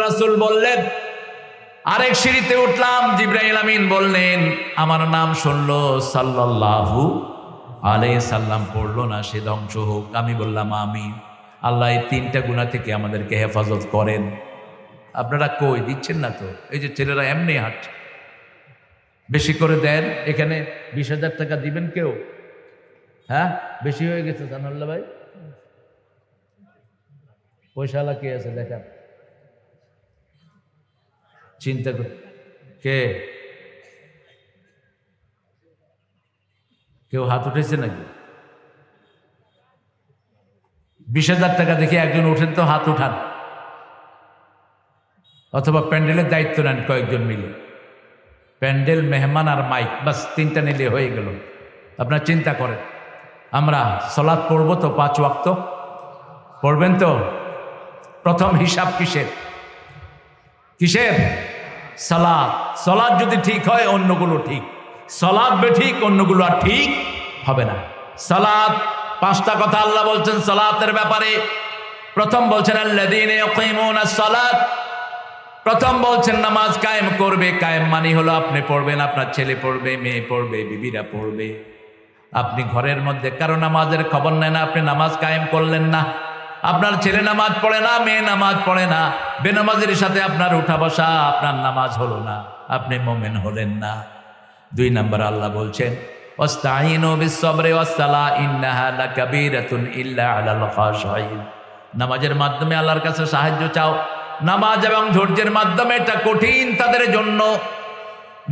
রাসূল বললেন, আরেক সিঁড়িতে উঠলাম, জিবরাইল আমিন বললেন, আমার নাম শুনলো, সাল্লাল্লাহু আলাইহি সাল্লাম পড়লো না, সে ধ্বংস হোক। আমি বললাম আমিন। আল্লাহ এই 3টা গুনাহ থেকে আমাদেরকে হেফাজত করেন। আপনারা কই দিচ্ছেন না তো? এই যে ছেলেরা এমনি হাঁটছে, বেশি করে দেন। এখানে 20,000 টাকা দিবেন কেউ? হ্যাঁ, বেশি হয়ে গেছে জানাল্লা ভাই। পয়সাওয়ালা কে আছে দেখান, চিন্তা করে। কে কেউ হাত উঠেছে নাকি? 20,000 টাকা দেখে একজন উঠেন তো, হাত উঠান। অথবা প্যান্ডেলের দায়িত্ব নেন কয়েকজন মিলে, প্যান্ডেল, মেহমান আর মাইক, বাস 3টা নিলে হয়ে গেল। আপনার চিন্তা করেন, আমরা সালাত পড়বো তো 5 ওয়াক্ত পড়বেন তো? প্রথম হিসাব কিসের? কিসের? সালাত। সালাত যদি ঠিক হয় অন্যগুলো ঠিক, সালাত বেঠিক অন্যগুলো আর ঠিক হবে না। সালাত, 5টা কথা আল্লাহ বলছেন সালাতের ব্যাপারে। প্রথম বলছেন আল্লাযীনা ইয়াকিমুনাস সালাত, প্রথম বলছেন নামাজ কায়েম করবে। কায়েম মানে হলো আপনি পড়বেন, আপনার ছেলে পড়বে, মেয়ে পড়বে, বিবিরা পড়বে। আপনি ঘরের মধ্যে কারো নামাজের খবর নেন না, আপনি নামাজ কায়েম করলেন না। আপনার ছেলে নামাজ পড়ে না, মেয়ে নামাজ পড়ে না, বেনামাজের সাথে আপনার উঠা বসা, আপনার নামাজ হলো না, আপনি মুমিন হলেন না। 2 নম্বর আল্লাহ বলছেন ওয়াস্তাঈনু বিস-সাবরি ওয়াস-সালাহ ইন্নাহা লাকাবীরাতুন ইল্লা আলাল খাশিঈন। নামাজের মাধ্যমে আল্লাহর কাছে সাহায্য চাও। নামাজ এবং ধৈর্যের মাধ্যমে এটা কঠিন তাদের জন্য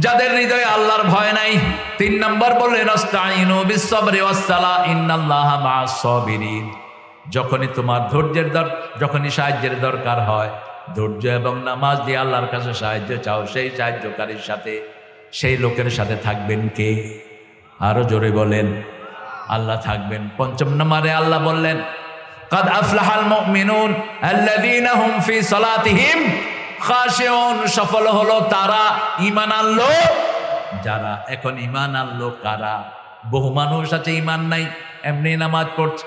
যাদের হৃদয়ে আল্লাহর ভয় নাই। 3 নম্বর বললেন ওয়াস্তাঈনু বিস-সাবরি ওয়াস-সালাহ ইন্নাল্লাহা মা'আস-সাবিরিন। যখনই তোমার যখনই সাহায্যের দরকার হয়, ধৈর্য এবং নামাজ দিয়ে আল্লাহর কাছে সাহায্য চাও, সেই সাহায্যকারীর সাথে, সেই লোকের সাথে থাকবেন কে? আরো জোরে বলেন, আল্লাহ থাকবেন। 5 নম্বরে আল্লাহ বললেন কাদ আফলাহাল মুমিনুন আল্লাযীনা হুম ফি সালাতিহিম খাশিউন। সফল হলো তারা, ঈমান আনলো যারা। এখন ঈমান আনলো কারা? বহু মানুষ আছে ঈমান নাই, এমনি নামাজ পড়ছে।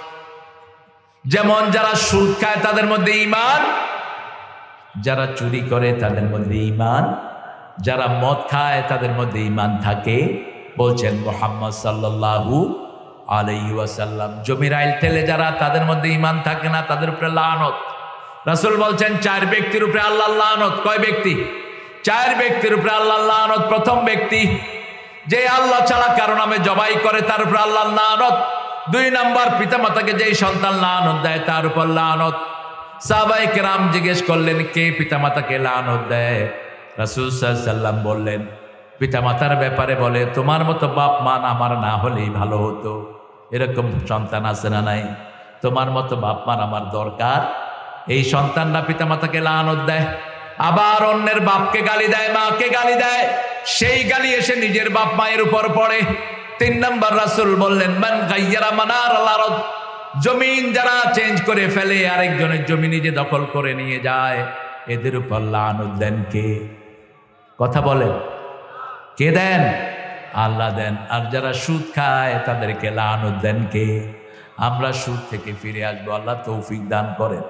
যেমন যারা সুদ খায় তাদের মধ্যে ঈমান, যারা চুরি করে তাদের মধ্যে ঈমান, যারা মদ খায় তাদের মধ্যে ঈমান থাকে। বলছেন মুহাম্মদ সাল্লাল্লাহু আলাইহি ওয়াসাল্লাম, জমির আইল ঠেলে যারা, তাদের মধ্যে ঈমান থাকে না, তাদের উপরে লানত। রাসূল বলছেন 4 ব্যক্তির উপরে আল্লাহর লানত। কয় ব্যক্তি? 4 ব্যক্তির উপরে আল্লাহর লানত। প্রথম ব্যক্তি যে আল্লাহ ছাড়া কারো নামে জবাই করে, তার উপরে আল্লাহর লানত। 2 নম্বর পিতামাতাকে যেই সন্তান লানত দেয়, তার উপর লানত। সাহাবায়ে কেরাম জিজ্ঞেস করলেন কে পিতামাতাকে লানত দেয়? রাসূল সাল্লাল্লাহু আলাইহি ওয়াসাল্লাম বললেন পিতামাতার ব্যাপারে বলে তোমার মতো বাপ মা আমার না হলেই ভালো হতো। এরকম সন্তান আছে না নাই? তোমার মতো বাপ মা আমার দরকার। এই সন্তানরা পিতামাতাকে লানত দেয়, আবার অন্যের বাপকে গালি দেয়, মাকে গালি দেয়, সেই গালি এসে নিজের বাপ মায়ের উপর পড়ে। 3 নম্বর রাসূল বললেন মান গায়্যারা মানার আল আরদ, জমিন যারা চেঞ্জ করে ফেলে, আরেকজনের জমি নিজে দখল করে নিয়ে যায়, এদের উপর লানত দেন কে? কথা বলেন, কে দেন? আল্লাহ দেন। আর যারা সুদ খায় তাদেরকে লানত দেন কে? আমরা সুদ থেকে ফিরে আসবো, আল্লাহ তৌফিক দান করেন।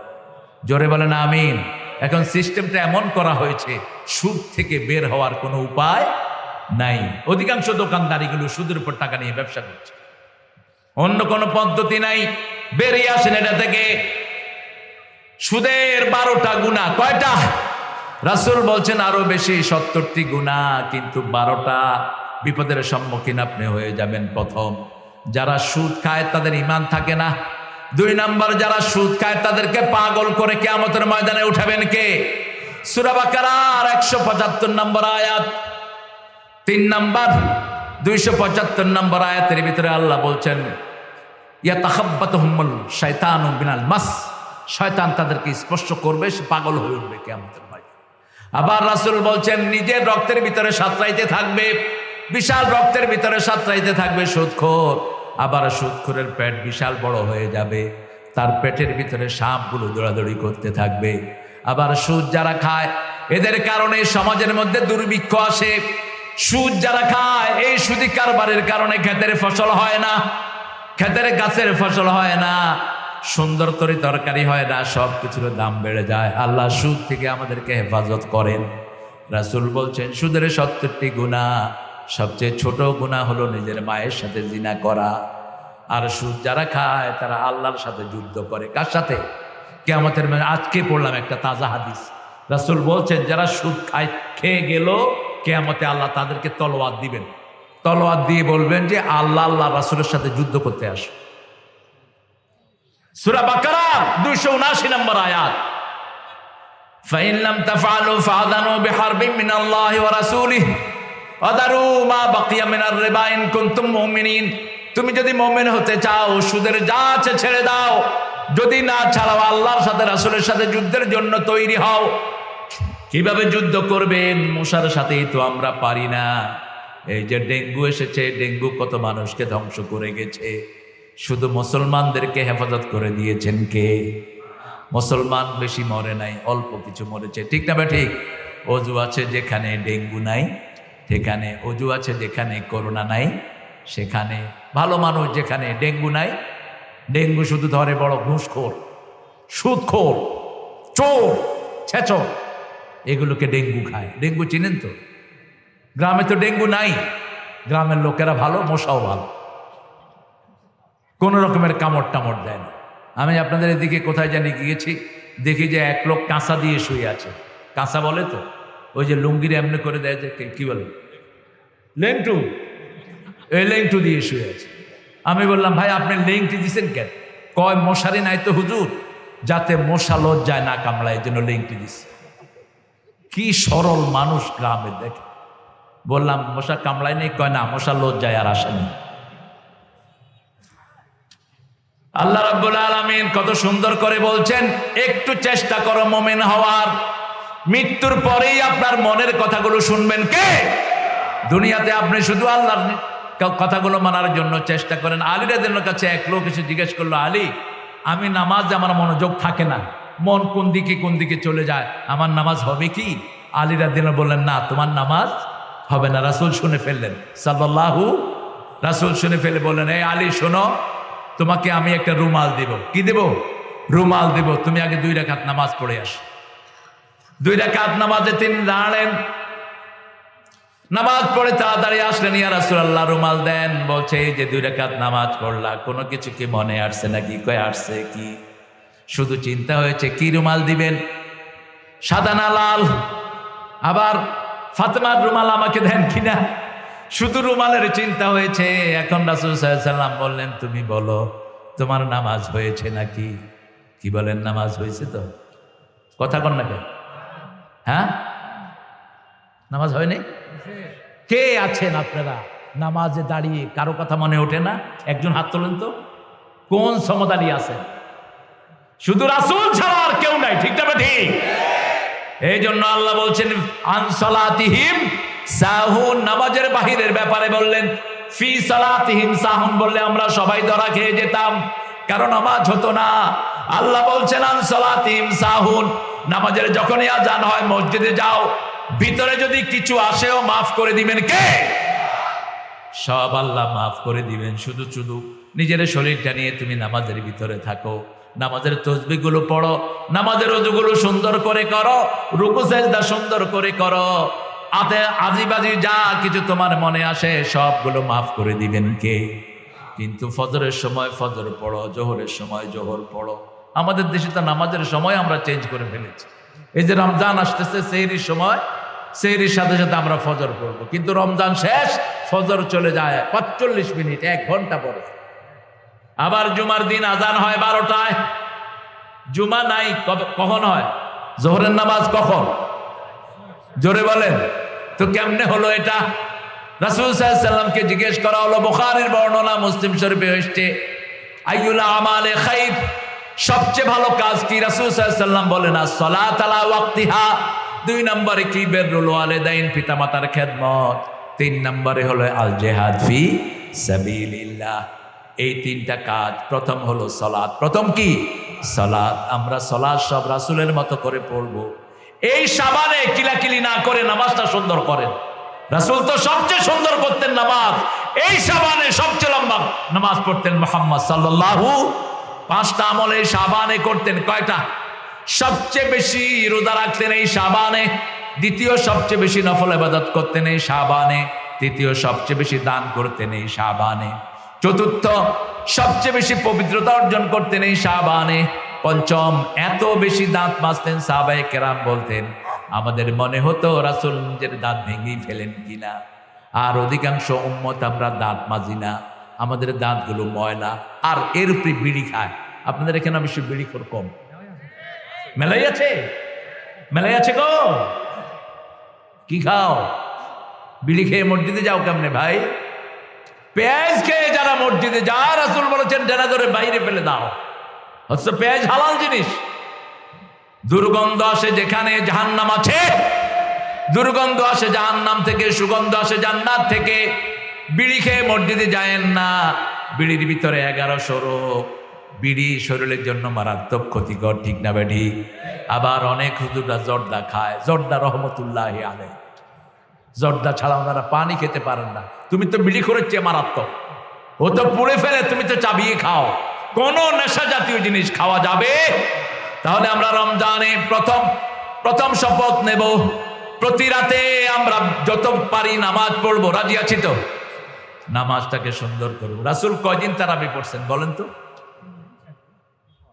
জোরে বলেন আমিন। এখন সিস্টেমটা এমন করা হয়েছে, সুদ থেকে বের হওয়ার কোনো উপায় নাই। অধিকাংশ দোকানদারিগুলো সুদের উপর টাকা নিয়ে ব্যবসা করছে, অন্য কোনো পদ্ধতি নাই। বেরিয়ে আসেন এটা থেকে। সুদের 12টা গুনাহ। কয়টা? রাসূল বলছেন আরো বেশি, 70টি গুনাহ, কিন্তু 12টা বিপদের সম্মুখীন আপনি হয়ে যাবেন। প্রথম, যারা সুদ খায় তাদের ঈমান থাকে না। 2 নম্বর, যারা সুদ খায় তাদেরকে পাগল করে কিয়ামতের ময়দানে উঠাবেন কে? সূরা বাকারার 175 নম্বর আয়াত। 3 নম্বর 275 নম্বর আয়াতের ভিতরে আল্লাহ বলছেন ইয়াতাখাব্বাতুহুমুল শাইতানু বিনাল মাস, শয়তান তাদেরকে স্পর্শ করবে, সে পাগল হয়ে উঠবে কিয়ামতের ময়দানে। আবার রাসূল বলছেন নিজের রক্তের ভিতরে সাঁতরাইতে থাকবে, বিশাল রক্তের ভিতরে সাঁতরাইতে থাকবে সুদখোর। আবার সুদখোরের পেট বিশাল বড় হয়ে যাবে, তার পেটের ভিতরে সাপগুলো দৌড়াদৌড়ি করতে থাকবে। আবার সুদ যারা খায় এদের কারণে সমাজের মধ্যে দুর্ভিক্ষ আসে। সুদ যারা খায়, এই সুদি কারবারের কারণে ক্ষেতের ফসল হয় না, ক্ষেতের গাছের ফসল হয় না। সুন্দর তরি তরকারি হয় না, সব কিছুর দাম বেড়ে যায়। আল্লাহ সুদ থেকে আমাদেরকে হেফাজত করেন। রাসূল বলছেন সুদের 70টি গুনাহ, সবচেয়ে ছোট গুনাহ হলো নিজের মায়ের সাথে জিনা করা। আর সুদ যারা খায় তারা আল্লাহর সাথে যুদ্ধ করে। কার সাথে? কিয়ামতের মানে আজকে পড়লাম একটা তাজা হাদিস, রাসূল বলছেন যারা সুদ খায় খেয়ে গেল কিয়ামতে আল্লাহ তাদেরকে তলোয়ার দিবেন, তলোয়ার দিয়ে বলবেন যে আল্লাহ আল্লাহ রাসূলের সাথে যুদ্ধ করতে আসো। সূরা বাকারা 279 নম্বর আয়াত, ফাইন লাম তাফআলু ফাআযানু বিহারবিন মিনাল্লাহি ওয়া রাসূলিহি ওয়াদারু মা বাকিয়া মিনার রিবা ইন কুনতুম মুমিনিন। তুমি যদি মুমিন হতে চাও সুদের যা আছে ছেড়ে দাও, যদি না ছাড়াও আল্লাহর সাথে রাসূলের সাথে যুদ্ধের জন্য তৈরি হও। কিভাবে যুদ্ধ করবেন? মশার সাথেই তো আমরা পারি না। এই যে ডেঙ্গু এসেছে, ডেঙ্গু কত মানুষকে ধ্বংস করে গেছে, শুধু মুসলমানদেরকে হেফাজত করে দিয়েছেন কে? মুসলমান বেশি মরে নাই, অল্প কিছু মরেছে, ঠিক না? ঠিক। অজু আছে যেখানে ডেঙ্গু নাই সেখানে, অজু আছে যেখানে করোনা নাই সেখানে, ভালো মানুষ যেখানে ডেঙ্গু নাই। ডেঙ্গু শুধু ধরে বড় ঘুষখোর, সুদখোর, চোর, ছেচর, এগুলোকে ডেঙ্গু খায়। ডেঙ্গু চিনেন তো? গ্রামে তো ডেঙ্গু নাই, গ্রামের লোকেরা ভালো, মশাও ভালো, কোনো রকমের কামড় টামড় দেয় না। আমি আপনাদের এদিকে কোথায় জানি গিয়েছি, দেখি যে এক লোক কাঁসা দিয়ে শুয়ে আছে। কাঁসা বলে তো ওই যে লুঙ্গির এমনি করে দেয়, যে কি বলে লেংটু, এই লেংটু দিয়ে শুয়ে আছে। আমি বললাম ভাই আপনি লেংটি দিছেন কেন? কয় মশারি নাই তো হুজুর, যাতে মশা লজ্জায় না কামড়ায়, এই জন্য লেংটি দিছে। কি সরল মানুষ গ্রামে, দেখে। বললাম মশা কামড়ায় নেই? কয় না, মশা লজ্জায় আর আসেনি। আল্লাহ রাব্বুল আলামিন কত সুন্দর করে বলছেন, একটু চেষ্টা করো মুমিন হওয়ার, মৃত্যুর পরেই আপনার মনের কথাগুলো শুনবেন কে? দুনিয়াতে আপনি শুধু আল্লাহর কথাগুলো মানার জন্য চেষ্টা করেন। আলী রাদিয়াল্লাহু কাছে এক লোক এসে জিজ্ঞেস করলো, আলী আমি নামাজে আমার মনোযোগ থাকে না, মন কোন দিকে চলে যায়, আমার নামাজ হবে কি? আলী রাদিয়াল্লাহু বললেন, না তোমার নামাজ হবে না। রাসূল শুনে ফেললেন সাল্লাল্লাহু, রাসূল শুনে ফেলে বললেন, এই আলী শোনো, তোমাকে আমি একটা রুমাল দেব। কি দেব? রুমাল দেব, তুমি আগে 2 রাকাত নামাজ পড়ে আসো। 2 রাকাত নামাজে তিনি দাঁড়ালেন, নামাজ পড়ে তাড়াতাড়ি আসলেন, ইয়া রাসূলুল্লাহ রুমাল দেন। বলছে এই যে 2 রাকাত নামাজ পড়লা, কোনো কিছু কি মনে আসছে নাকি? কয় আসছে। কি? শুধু চিন্তা হয়েছে কি রুমাল দিবেন, সাদা না লাল? আবার ফাতেমার রুমাল আমাকে দেন কিনা? শুধু রুমালের চিন্তা হয়েছে। এখন রাসূল সাল্লাল্লাহু আলাইহি ওয়াসাল্লাম বললেন, তুমি বলো তোমার নামাজ হয়েছে নাকি? কি বলেন, নামাজ হয়েছে তো? কথা কন না কেন? হ্যাঁ, নামাজ হয়নি? কে আছেন আপনারা নামাজে দাঁড়িয়ে কারো কথা মনে ওঠে না? একজন হাত তোলেন তো, কোন সমদারি আছেন? শুধু রাসূল ছাড়া আর কেউ নাই, ঠিক না? ঠিক। এই জন্য আল্লাহ বলছেন আন সালাতিহিম সাহুন, নামাজের বাহিরের ব্যাপারে বললেন ফি সালাতিহিম সাহুন, বললে আমরা সবাই ধরা খেয়ে যেতাম, কারণ নামাজ হতো না। আল্লাহ বলছেন আন সালাতিহিম সাহুন, নামাজের যখনই আজান হয় মসজিদে যাও, ভিতরে যদি কিছু আসেও মাফ করে দিবেন কে? সব আল্লাহ মাফ করে দিবেন। শুধু শুধু নিজের শরীরটা নিয়ে তুমি নামাজের ভিতরে থাকো, নামাজের তসবিহগুলো পড়ো, নামাজের ওযুগুলো সুন্দর করে করো, রুকু সেজদা সুন্দর করে করো, আজিবাজি যা কিছু তোমার মনে আসে সবগুলো মাফ করে দিবেন কে? কিন্তু ফজরের সময় ফজর পড়ো, জোহরের সময় জোহর পড়ো। আমাদের দেশে তো নামাজের সময় আমরা চেঞ্জ করে ফেলেছি। এই যে রমজান আসতেছে, সেহরির সময়, সেহরির সাথে সাথে আমরা ফজর পড়বো, কিন্তু রমজান শেষ, ফজর চলে যায় 45 মিনিট, 1 ঘন্টা পরে। আবার জুমার দিন আজান হয় 12টায়, জুমা নাই, কখন হয়? জোহরের নামাজ কখন? জোরে বলেন তো, কেমনে হলো এটা? রাসূল সাল্লাল্লাহু আলাইহি ওয়াসাল্লামকে জিজ্ঞেস করা হলো, বুখারীর বর্ণনা, মুসলিম শরীফে এসেছে, আইয়ুল আমালে খাইর, সবচেয়ে ভালো কাজ কি? রাসূল সাল্লাল্লাহু আলাইহি ওয়াসাল্লাম বলেন as-সালাত আলা ওয়াক্তিহা। 2 নম্বরে কি? বিররুল ওয়ালিদাইন, পিতামাতার খেদমত। 3 নম্বরে হলো আল জিহাদ ফি সাবিলিল্লাহ। এই 3টা কাজ। প্রথম হলো সালাত। প্রথম কি? সালাত। আমরা সালাত সব রাসূলের মতো করে পড়বো। এই শাবানে কিলাকিলি না করে নামাজটা সুন্দর করেন। রাসূল তো সবচেয়ে সুন্দর করতেন নামাজ, এই শাবানে সবচেয়ে লম্বা নামাজ পড়তেন মুহাম্মদ সাল্লাল্লাহু 5টা আমল এই শাবানে করতেন। কয়টা? সবচেয়ে বেশি রোজা রাখতেন এই শাবানে, দ্বিতীয় সবচেয়ে বেশি নফল ইবাদত করতেন এই শাবানে, তৃতীয় সবচেয়ে বেশি দান করতেন এই শাবানে, চতুর্থ সবচেয়ে বেশি পবিত্রতা অর্জন করতেন এই শাবানে, পঞ্চম এত বেশি দাঁত মাজতেন সাহাবায়ে কেরাম বলতেন আমাদের মনে হতো রাসূল নিজের দাঁত ভেঙেই ফেলেন কিনা। আর অধিকাংশ উম্মত আমরা দাঁত মাজি না, আমাদের দাঁতগুলো ময়লা, আর এর উপরে বিড়ি খায়। আপনাদের এখানে অবশ্য বিড়ি খোর কম, মেলাই আছে, মেলাই আছে গো। কি খাও? বিড়ি খেয়ে মসজিদে যাও কেমনে ভাই? পেঁয়াজ খেয়ে যারা মসজিদে যায়, রাসূল বলেছেন ডেরা ধরে বাইরে ফেলে দাও। হচ্ছে পেঁয়াজ হালাল জিনিস। দুর্গন্ধ আসে যেখানে জাহান্নাম আছে, দুর্গন্ধ আসে জাহান্নাম থেকে, সুগন্ধ আসে জান্নাত থেকে। বিড়ি খেয়ে মসজিদে যায়েন না, বিড়ির ভিতরে 1100 রোগ। বিড়ি শরীরের জন্য মারাত্মক ক্ষতিকর, ঠিক না বেঠি? আবার অনেক হুজুররা জর্দা খায়, জর্দা রহমতুল্লাহ আলাইহি, জর্দা ছাড়া ওনারা পানি খেতে পারেন না। তুমি তো বিড়ি করে চেয়ে মারাত্মক, ও তো পুড়ে ফেলে, তুমি তো চাবিয়ে খাও। কোন নেশা জাতীয় জিনিস খাওয়া যাবে? তাহলে আমরা রমজানে প্রথম শপথ নেব, প্রতি রাতে আমরা যত পারি নামাজ পড়বো। রাজি আছি তো? নামাজটাকে সুন্দর করবো। রাসূল কয়দিন তারাবি পড়ছেন বলেন তো?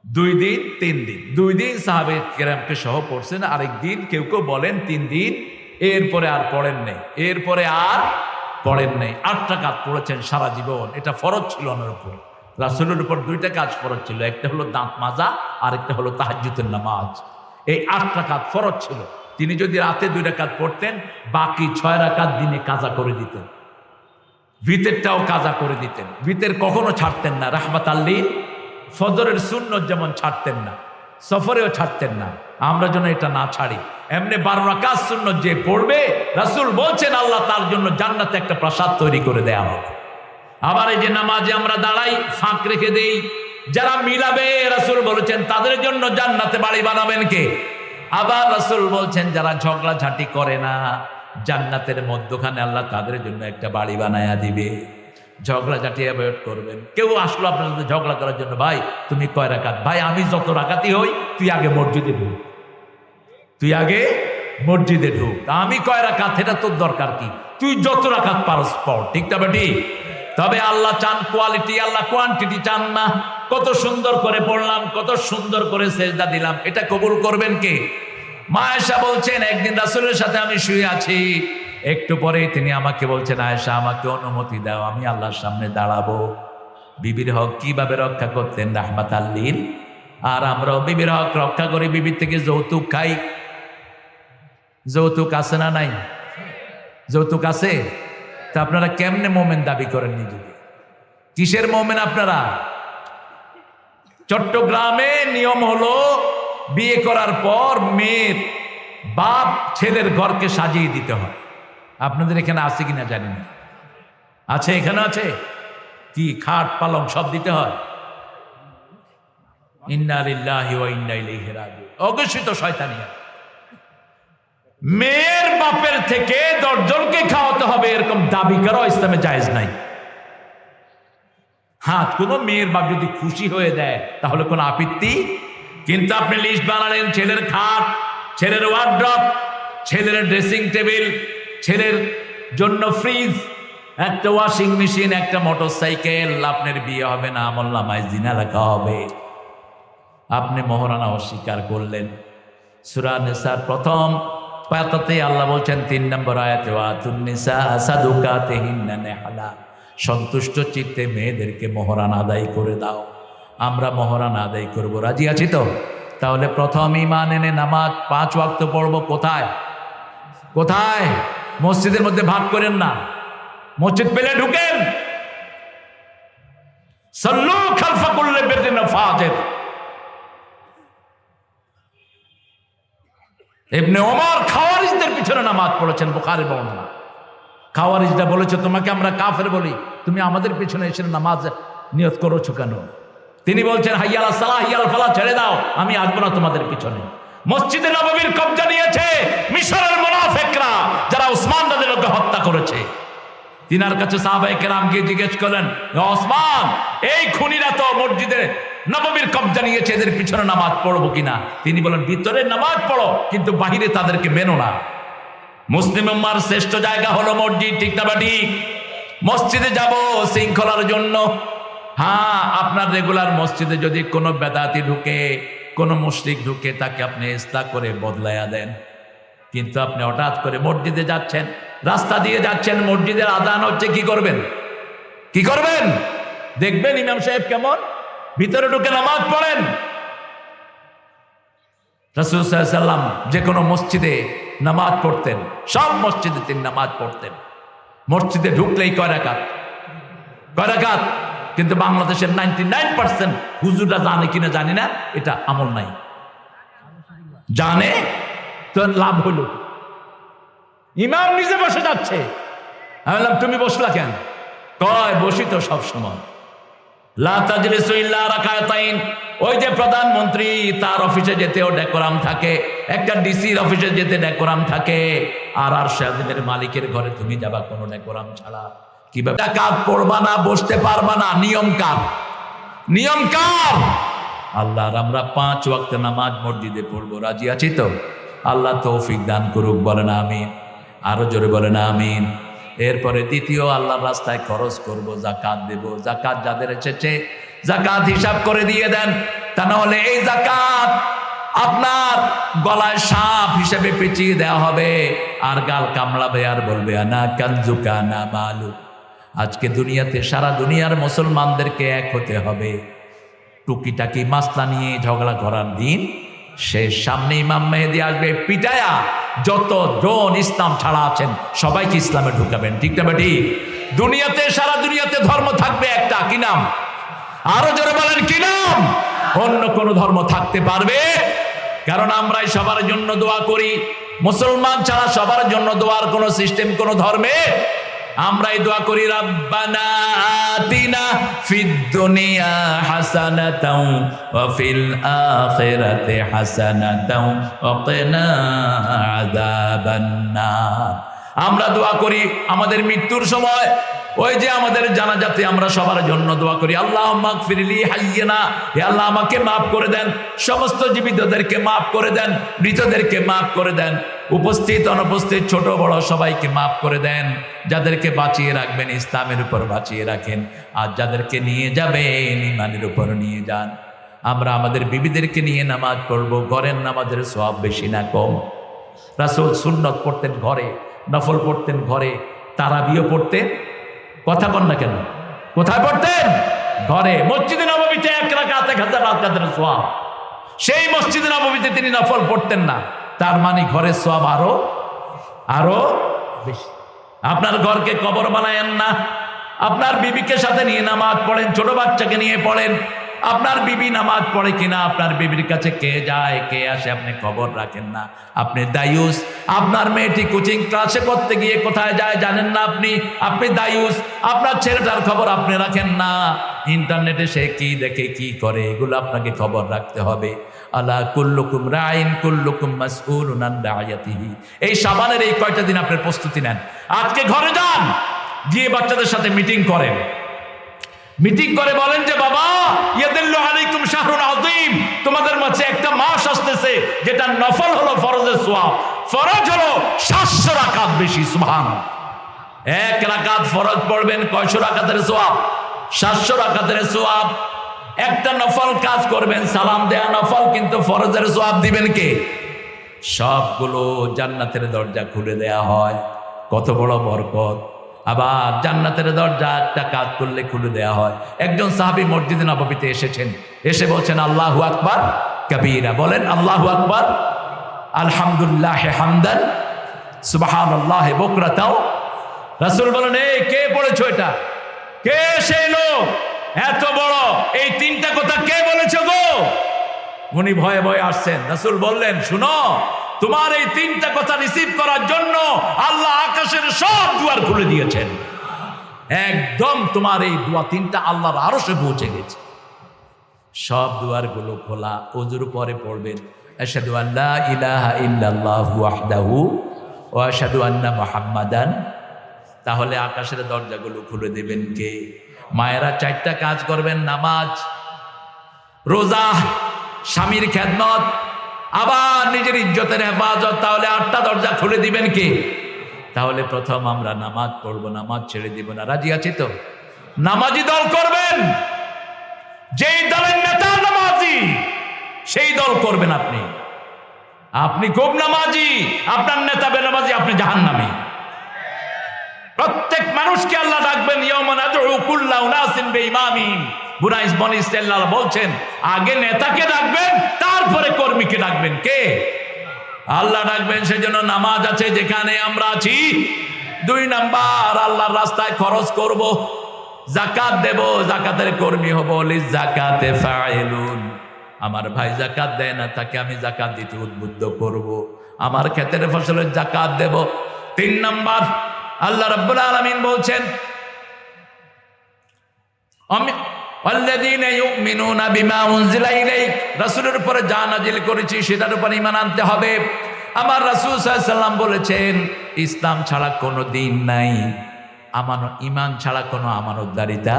2 দিন 3 দিন। 2 দিন সাহাবে কেরামকে সহ পড়ছেন, আরেকদিন কেউ কেউ বলেন 3 দিন। এরপরে আর পড়েন নেই, এরপরে আর পড়েন নেই। 8 রাকাত পড়েছেন সারা জীবন। এটা ফরজ ছিল আমার উপর। রাসূলের উপর 2টা কাজ ফরজ ছিল, একটা হলো দাঁত মাজা, আর একটা হলো তাহাজ্জুদের নামাজ। এই 8 রাকাত ফরজ ছিল। তিনি যদি রাতে 2 রাকাত পড়তেন, বাকি 6 রাকাত দিনে কাজা করে দিতেন, ভিতরটাও কাজা করে দিতেন। ভিতর কখনো ছাড়তেন না, রাহমাতাল লিল। ফজরের সুন্নত যেমন ছাড়তেন না, সফরেও ছাড়তেন না। আমরা যেন এটা না ছাড়ি। এমনি 12 রাকাত সুন্নত যে পড়বে, রাসূল বলছেন আল্লাহ তার জন্য জান্নাতে একটা প্রাসাদ তৈরি করে দেয়া হবে। আবার এই যে নামাজে আমরা দাঁড়াই, ফাঁক রেখে দেই, যারা মিলাবে রাসূল বলেছেন তাদের জন্য জান্নাতে বাড়ি বানাবেন কে? আবার রাসূল বলছেন যারা ঝগড়া ঝাঁটি করে না, জান্নাতের মধ্যখানে আল্লাহ তাদের জন্য একটা বাড়ি বানায়া দিবে। ঝগড়া ঝাঁটি অ্যাভয়েড করবেন। কেউ আসলো আপনার সাথে ঝগড়া করার জন্য, ভাই তুমি কয় রাকাত? ভাই আমি যত রাকাতই হই, তুই আগে মসজিদে ঢুক, তুই আগে মসজিদে ঢুক। আমি কয় রাকাত এটা তোর দরকার কি? তুই যত রাকাত পারস পড়, ঠিক না বেটি? তবে আল্লাহ চান কোয়ালিটি, আল্লাহ কোয়ান্টিটি চান না। কত সুন্দর করে পড়লাম, কত সুন্দর করে সেজদা দিলাম, এটা কবুল করবেন কে? মা আয়েশা বলছেন একদিন রাসূলের সাথে আমি শুয়ে আছি, একটু পরে তিনি আমাকে বলছেন আয়েশা আমাকে অনুমতি দাও, আমি আল্লাহর সামনে দাঁড়াবো। বিবির হক কিভাবে রক্ষা করতেন রাহমাতাল লিল। আর আমরাও বিবির হক রক্ষা করি, বিবির থেকে যৌতুক খাই। যৌতুক আছে না নাই? যৌতুক আছে। তা আপনারা কেমনে মোমেন দাবি করেন নিজেকে? কিসের মোমেন আপনারা? চট্টগ্রামে নিয়ম হলো বিয়ে করার পর মেয়ের বাপ ছেলের ঘরকে সাজিয়ে দিতে হয়। আপনাদের এখানে আছে কিনা জানি না। আছে? এখানে আছে কি? খাট পালং সব দিতে হয়। ইন্না লিল্লাহি ওয়া ইন্না ইলাইহি রাজিউন। অঘোষিত শয়তানিয়া। মেয়ের বাপের থেকে 10 জনকে খাওয়াতে হবে এরকম দাবি করা ইসলামে জায়েজ নাই। হ্যাঁ, কোন মেয়ের বাপ যদি খুশি হয়ে দেয় তাহলে কোনো আপত্তি, কিন্তু আপনি লিস্ট বানালেন ছেলের খাট, ছেলের ওয়ার্ড্রপ, ছেলের ড্রেসিং টেবিল, ছেলের জন্য ফ্রিজ, একটা ওয়াশিং মেশিন, একটা মোটরসাইকেল। আপনার বিয়ে হবে না, আমলনামায় জিনা লেখা হবে। আপনি মহারানা অস্বীকার করলেন। সূরা নিসার প্রথম পাতাতে আল্লাহ বলছেন 3 নম্বর আয়াতে ওয়াতুন নিসা সাদুকাতিহিন্না নিহলা, সন্তুষ্ট চিত্তে মেয়েদেরকে মহরান আদায় করে দাও। আমরা মহরান আদায় করব। রাজি আছি তো? তাহলে প্রথম ঈমান এনে নামাজ 5 ওয়াক্ত পড়বো। কোথায়? কোথায়? মসজিদের মধ্যে ভাগ করেন না, মসজিদ পেলে ঢুকেন। সাল্লু খালফা কুল্লি বিররিন ওয়া ফাজির। ইবনে ওমর খাওয়ারিজদের পিছনে নামাজ পড়েছেন, বুখারী বর্ণনা। খাওয়ারিজরা বলেছে তোমাকে আমরা কাফের বলি, তুমি আমাদের পিছনে এসে নামাজ নিয়ত করেছো কেন? তিনি বলছেন হাইয়া আলাস সালাহ হাইয়া আল ফালাহ, ছেড়ে দাও, আমি আসবো না তোমাদের পিছনে। মসজিদে নববীর কবজা নিয়েছে মিশরের মুনাফিকরা, যারা উসমান রাদিয়াল্লাহু হত্যা করেছে। তিনার কাছে সাহাবায়ে কেরাম গিয়ে জিজ্ঞেস করলেন, ওসমান এই খুনিরা তো মসজিদে নববীর কবজা নিয়েছে, এদের পিছনে নামাজ পড়বো কিনা। তিনি বলেন ভিতরে নামাজ পড়ো, কিন্তু বাহিরে তাদেরকে মেনো না। মুসলিম উম্মার শ্রেষ্ঠ জায়গা হলো মসজিদ, ঠিক না ঠিক? মসজিদে যাব শৃঙ্খলার জন্য। হ্যাঁ, আপনার রেগুলার মসজিদে যদি কোনো বেদাতি ঢুকে, কোনো মুশরিক ঢুকে, তাকে আপনি ইসলাহ করে বদলাইয়া দেন। কিন্তু আপনি হঠাৎ করে মসজিদে যাচ্ছেন, রাস্তা দিয়ে যাচ্ছেন, মসজিদের আযান হচ্ছে, কি করবেন? কি করবেন? দেখবেন ইমাম সাহেব কেমন, ভিতরে ঢুকে নামাজ পড়েন। রাসূল সাল্লাল্লাহু আলাইহি ওয়াসাল্লাম যে কোনো মসজিদে নামাজ পড়তেন, সব মসজিদে তিনি নামাজ পড়তেন। মসজিদে ঢুকলেই কয় রাকাত? কয় রাকাত? কিন্তু বাংলাদেশের 99% হুজুররা জানে কিনা জানি না, এটা আমল নাই। জানে তো লাভ হলো, ইমাম নিজে বসে যাচ্ছে। আমি বললাম তুমি বসলা কেন? কয় বসি তো সব সময়। লা তাজলিসু ইল্লা রাকাতাইন। ওই যে প্রধানমন্ত্রী, তার অফিসে যেতেও ডেকোরাম থাকে, একটা ডিসির অফিসে যেতে ডেকোরাম থাকে, আর শাহের মালিকের ঘরে তুমি যাবা কোনো ডেকোরাম ছাড়া। কিভাবে কাজ পড়বা না, বসতে পারবা না, নিয়ম কার? নিয়ম কার? আল্লাহর। আমরা 5 ওয়াক্ত নামাজ মসজিদে পড়বো, রাজি আছি তো? আল্লাহ তৌফিক দান করুক, বলেন আমিন। আরো জোরে বলেন আমিন। এরপরে দ্বিতীয়, আল্লাহর রাস্তায় খরচ করব, যাকাত দেব। যাকাত যাদের এসেছে যাকাত হিসাব করে দিয়ে দেন, তা না হলে এই যাকাত আপনার গলায় সাপ হিসেবে পেঁচিয়ে দেওয়া হবে, আর গাল কামড়াবে, আর বলবে আনা কানজুকা না মালু। আজকে দুনিয়াতে সারা দুনিয়ার মুসলমানদেরকে এক হতে হবে। টুকিটাকি মাসলা নিয়ে ঝগড়া করার দিন শেষ। সামনে ইমাম মেহেদী আসবে, পিটায়া যতজন ইসলাম ছাড়া আছেন সবাইকে ইসলামে ঢুকাবেন, ঠিক না ঠিক? দুনিয়াতে সারা দুনিয়াতে ধর্ম থাকবে একটা, কি নাম? আরো জোরে বলেন কি নাম? অন্য কোন ধর্ম থাকতে পারবে? কারণ আমরাই সবার জন্য দোয়া করি, মুসলমান ছাড়া সবার জন্য দোয়ার কোন সিস্টেম কোন ধর্মে আমরাই দোয়া করি, রাব্বানা আতিনা ফিদ দুনিয়া হাসানাতাও ওয়া ফিল আখিরাতি হাসানাতাও ওয়া কিনা আযাবান নার। আমরা দোয়া করি আমাদের মৃত্যুর সময়, ওই যে আমাদের জানাজাতে আমরা সবার জন্য দোয়া করি, আল্লাহুম্মা গফিরলি হাইয়িনা, হে আল্লাহ আমাকে মাফ করে দেন, সমস্ত জীবিতদেরকে মাফ করে দেন, মৃতদেরকে মাফ করে দেন, উপস্থিত অনুপস্থিত ছোট বড় সবাইকে মাফ করে দেন। যাদেরকে বাঁচিয়ে রাখবেন ইসলামের উপর বাঁচিয়ে রাখেন, আর যাদেরকে নিয়ে যাবেন ঈমানের উপর নিয়ে যান। আমরা আমাদের বিবিদেরকে নিয়ে নামাজ পড়বো, ঘরের নামাজের সওয়াব বেশি না কম? রাসূল সুন্নত পড়তেন ঘরে, নফল পড়তেন ঘরে, তারাবিও পড়তেন। কথা বল না কেন? কোথায় পড়তেন? ঘরে। মসজিদে নববীতে 1 রাকাত 1000 রাকাতের সওয়াব। সেই মসজিদে নববীতে তিনি নফল পড়তেন না, তার মানে ঘরের সওয়াব আরো বেশি। আপনার ঘরকে কবর বানায়েন না, আপনার বিবিকে সাথে নিয়ে নামাজ পড়েন, ছোট বাচ্চাকে নিয়ে পড়েন। আপনার বিবি নামাজ পড়ে কিনা, আপনার বিবির কাছে কে যায় কে আসে আপনি খবর রাখেন না। আপনি দায়ুস। আপনার মেয়েটি কোচিং ক্লাসে করতে গিয়ে কোথায় যায় জানেন না আপনি দায়ুস। আপনার ছেলেটার খবর আপনি রাখেন না, ইন্টারনেটে সে কি দেখে কি করে এগুলো আপনাকে খবর রাখতে হবে। আলা কুল্লুকুম রাইন কুল্লুকুম মাসউলুন আন রাইয়াতিহি। এই শাবানের এই কয়টা দিন আপনার প্রস্তুতি নেন। আজকে ঘরে যান, গিয়ে বাচ্চাদের সাথে মিটিং করেন, মিটিং করে বলেন যে বাবা ইয়াদিল্লু আলাইকুম শাহরুন আযীম, তোমাদের মাঝে একটা মাস আসতেছে যেটা নফল হলো ফরজের সওয়াব, ফরজ হলো 700 রাকাত বেশি। সুবহানাল্লাহ। 1 রাকাত ফরজ পড়বেন, কয়শো রাকাতের সওয়াব? 700 রাকাতের সওয়াব। একটা নফল কাজ করবেন, সালাম দেয়া নফল, কিন্তু ফরজের সওয়াব দিবেন কে? সবগুলো জান্নাতের দরজা খুলে দেয়া হয়। কত বড় বরকত! আবার জান্নাতের দরজা একটা কাজ করলে খুলে দেয়া হয়। একজন সাহাবী মসজিদে নববীতে এসেছেন, এসে বলছেন আল্লাহু আকবার কাবীরা, বলেন আল্লাহু আকবার, আলহামদুলিল্লাহ হামদান, সুবহানাল্লাহ বুকরাতাও। রাসূল বলেন এই কে পড়েছো এটা? কে সেই লোক এত বড়? এই 3টা কথা কে বলেছো গো? উনি ভয়ে ভয়ে আসছেন। রাসূল বললেন শুনো, তোমার এই 3টা কথা রিসিভ করার জন্য আল্লাহ আকাশের সব দুয়ার খুলে দিয়েছেন। একদম তোমার এই দোয়া 3টা আল্লাহর আরশে পৌঁছে গেছে। সব দুয়ারগুলো খোলা। ওযুর পরে পড়বেন আশহাদু আল্লা ইলাহা ইল্লাল্লাহু ওয়াহদাহু ওয়া আশহাদু আন্না মুহাম্মাদান। তাহলে আকাশের দরজাগুলো খুলে দেবেন কে? মায়েরা 4টা কাজ করবেন। নামাজ, রোজা, স্বামীর খেদমত, আবার নিজের ইজ্জতের হেফাজত, তাহলে 8টা দরজা খুলে দিবেন কে? তাহলে প্রথম আমরা নামাজ পড়বো, নামাজ ছেড়ে দিব না। রাজি আছি তো? নামাজি দল করবেন, যেই দলের নেতা নামাজি সেই দল করবেন আপনি। আপনি খুব নামাজি, আপনার নেতা বেনামাজি, আপনি জাহান্নামী। প্রত্যেক মানুষকে আল্লাহ ডাকবেন, ইয়াউমা নাদউ কুল্লা উনাসিন বিইমামিহিম। বুনাইস বনি ইসরাঈল বলছেন, আগে নেতাকে ডাকবেন, তারপরে কর্মীকে ডাকবেন। কে? আল্লাহ ডাকবেন। সেজন্য নামাজ আছে যেখানে আমরা আছি। 2 নাম্বার, আল্লাহর রাস্তায় খরচ করব, যাকাত দেব, যাকাতের কর্মী হব। লিযাকাতে ফাইলুন, আমার ভাই যাকাত দেয় না, তাকে আমি যাকাত দিতে উদ্বুদ্ধ করব, আমার ক্ষেতের ফসলের যাকাত দেব। 3 নাম্বার, আল্লাহ রাব্বুল আলামিন বলছেন, ওয়াল্লাযীনা ইউমিনুনা বিমা উনজিলা ইলাইক, রাসূলের উপরে যা নাজিল করেছি সেটার উপর ঈমান আনতে হবে। আমার রাসূল সাল্লাল্লাহু আলাইহি সাল্লাম বলেছেন, ইসলাম ছাড়া কোনো দিন নাই, ঈমান ছাড়া কোনো আমানতদারিতা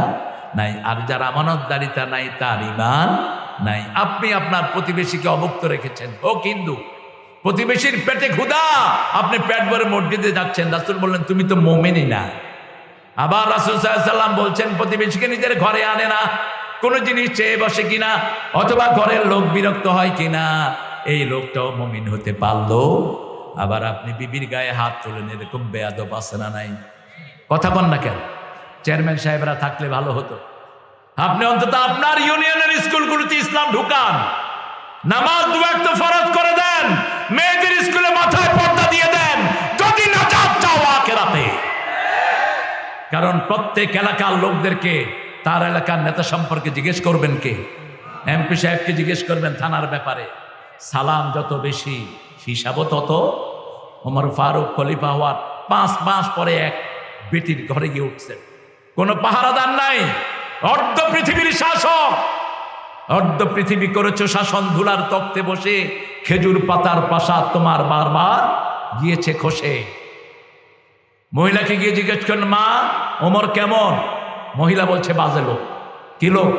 নাই, আর যার আমানতদারিতা নাই তার ঈমান নাই। আপনি আপনার প্রতিবেশীকে অভুক্ত রেখেছেন, ও কিন্তু প্রতিবেশীর পেটে ক্ষুধা, আপনি পেট ভরে মসজিদে যাচ্ছেন, রাসূল বললেন তুমি তো মুমিনই না। আবার রাসূল সাল্লাল্লাহু আলাইহি সাল্লাম বলছেন, প্রতিবেশীকে নিজের ঘরে আনে না, কোনো জিনিস চেয়ে বসে কিনা, অথবা ঘরের লোক বিরক্ত হয় কিনা, এই লোকটাও মুমিন হতে পারলো। আবার আপনি বিবির গায়ে হাত তোলেন, এরকম বেয়াদব আছে না নাই? কথা বল না কেন? চেয়ারম্যান সাহেবরা থাকলে ভালো হতো। আপনি অন্তত আপনার ইউনিয়নের স্কুলগুলোতে ইসলাম ঢুকান, নামাজ 2 ওয়াক্ত ফরজ করে দেন, মেয়েদের স্কুলে মাথায় পর্দা দিয়ে দেন, যদি নাজাত চাও আখিরাতে। কারণ প্রত্যেক এলাকার লোকদেরকে তার এলাকার নেতা সম্পর্কে জিজ্ঞেস করবেন কে? এমপি সাহেবকে জিজ্ঞেস করবেন থানার ব্যাপারে। সালাম যত বেশি, হিসাবও তত। ওমর ফারুক খলিফা হওয়ার 5 মাস পরে এক বেটির ঘরে গিয়ে উঠছেন, কোনো পাহারাদার নাই, অর্ধ পৃথিবীর শাসক, অর্ধ পৃথিবী করেছো শাসন, ধুলার তক্তে বসে, খেজুর পাতার প্রাসাদ তোমার বারবার গিয়েছে খসে। মহিলাকে গিয়ে জিজ্ঞেস করেন, মা ওমর কেমন? মহিলা বলছে বাজে লোক। কি লোক?